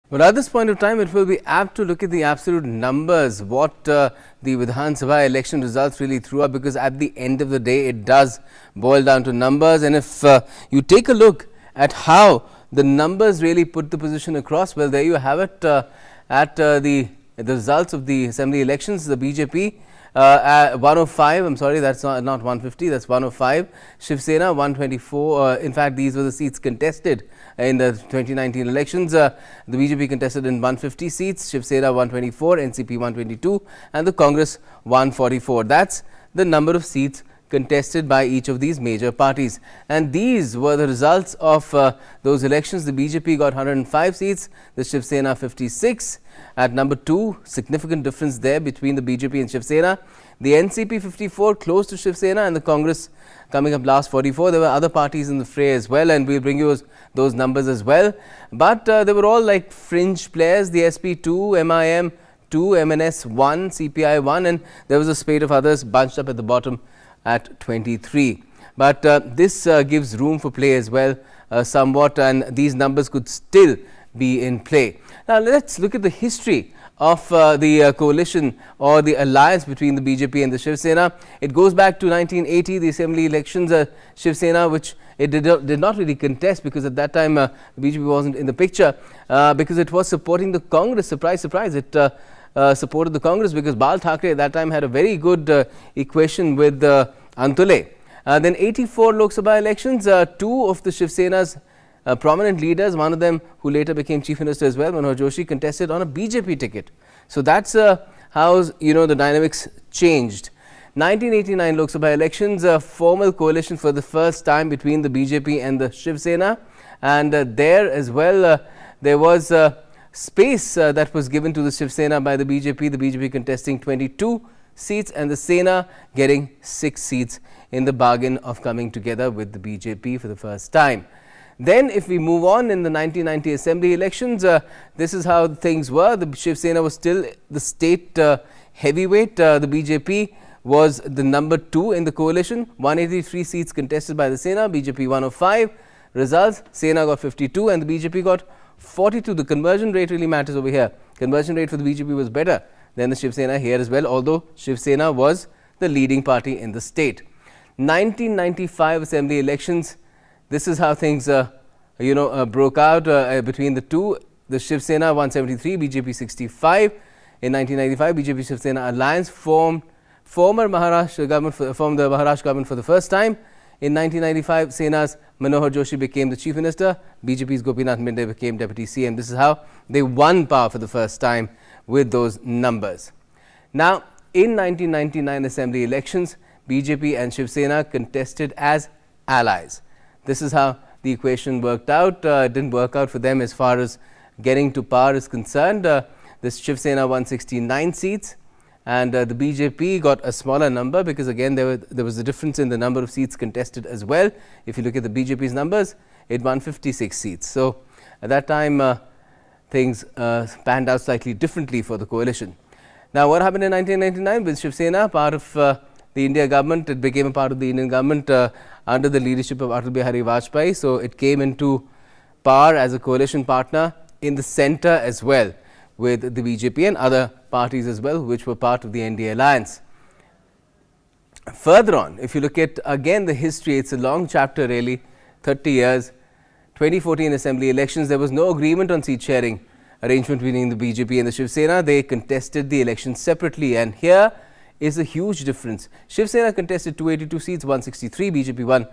But at this point of time, it will be apt to look at the absolute numbers, what the Vidhan Sabha election results really threw up, because at the end of the day, it does boil down to numbers. And if you take a look at how the numbers really put the position across, well, there you have it at the results of the assembly elections. The BJP 105, I'm sorry, that's not 150, that's 105. Shiv Sena 124. In fact, these were the seats contested in the 2019 elections. The BJP contested in 150 seats, Shiv Sena 124, NCP 122, and the Congress 144. That's the number of seats contested by each of these major parties. And these were the results of those elections. The BJP got 105 seats, the Shiv Sena 56. At number 2, significant difference there between the BJP and Shiv Sena. The NCP 54, close to Shiv Sena, and the Congress coming up last 44. There were other parties in the fray as well, and we'll bring you those numbers as well. But they were all like fringe players. The SP 2, MIM 2, MNS 1, CPI 1, and there was a spate of others bunched up at the bottom at 23. But this gives room for play as well somewhat, and these numbers could still be in play. Now let's look at the history of the coalition or the alliance between the BJP and the Shiv Sena. It goes back to 1980, the assembly elections. Shiv Sena, which it did not really contest, because at that time the BJP wasn't in the picture, because it was supporting the Congress. Surprise, surprise, it supported the Congress because Bal Thackeray at that time had a very good equation with Antole. Then 84 Lok Sabha elections, 2 of the Shiv Sena's prominent leaders, one of them who later became Chief Minister as well, Manohar Joshi, contested on a BJP ticket. So that's how the dynamics changed. 1989 Lok Sabha elections, a formal coalition for the first time between the BJP and the Shiv Sena, and there as well there was space that was given to the Shiv Sena by the BJP contesting 22 seats and the Sena getting 6 seats in the bargain of coming together with the BJP for the first time. Then if we move on in the 1990 assembly elections, this is how things were. The Shiv Sena was still the state heavyweight. The BJP was the number 2 in the coalition. 183 seats contested by the Sena, BJP 105. Results, Sena got 52 and the BJP got 42. The conversion rate really matters over here. Conversion rate for the BJP was better than the Shiv Sena here as well, although Shiv Sena was the leading party in the state. 1995 assembly elections, this is how things broke out between the two. The Shiv Sena 173, BJP 65. In 1995, BJP Shiv Sena alliance formed the Maharashtra government for the first time. In 1995, Sena's Manohar Joshi became the Chief Minister. BJP's Gopinath Minde became Deputy CM. This is how they won power for the first time with those numbers. Now, in 1999 assembly elections, BJP and Shiv Sena contested as allies. This is how the equation worked out. It didn't work out for them as far as getting to power is concerned. The Shiv Sena won 69 seats and the BJP got a smaller number, because again there was a difference in the number of seats contested as well. If you look at the BJP's numbers, it won 56 seats. So at that time things panned out slightly differently for the coalition. Now what happened in 1999 with Shiv Sena, part of the India government? It became a part of the Indian government under the leadership of Atal Bihari Vajpayee. So it came into power as a coalition partner in the centre as well, with the BJP and other parties as well, which were part of the NDA alliance. Further on, if you look at again the history, it's a long chapter really, 30 years. 2014 assembly elections, there was no agreement on seat sharing arrangement between the BJP and the Shiv Sena. They contested the elections separately, and here is a huge difference. Shiv Sena contested 282 seats, 163. BJP won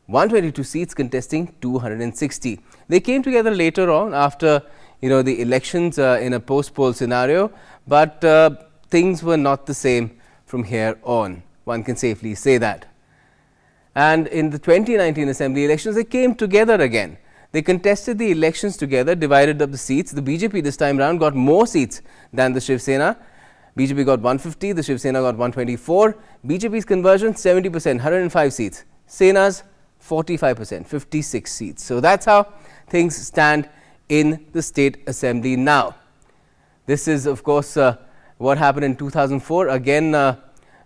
122 seats, contesting 260. They came together later on after the elections in a post-poll scenario, but things were not the same from here on. One can safely say that. And in the 2019 assembly elections, they came together again. They contested the elections together, divided up the seats. The BJP this time round got more seats than the Shiv Sena. BJP got 150, the Shiv Sena got 124. BJP's conversion 70%, 105 seats. Sena's 45%, 56 seats. So that's how things stand in the state assembly now. This is of course what happened in 2004. Again,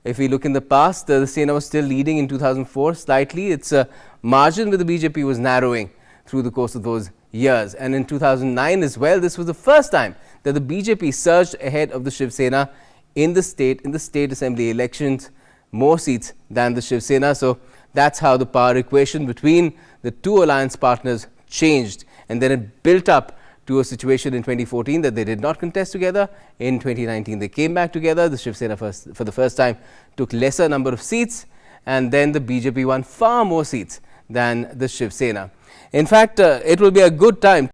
if we look in the past, the Sena was still leading in 2004 slightly. Its margin with the BJP was narrowing through the course of those years. And in 2009 as well, this was the first time that the BJP surged ahead of the Shiv Sena in the state assembly elections, more seats than the Shiv Sena. So that's how the power equation between the two alliance partners changed, and then it built up to a situation in 2014 that they did not contest together. In 2019 they came back together. The Shiv Sena for the first time took lesser number of seats, and then the BJP won far more seats than the Shiv Sena. In fact, it will be a good time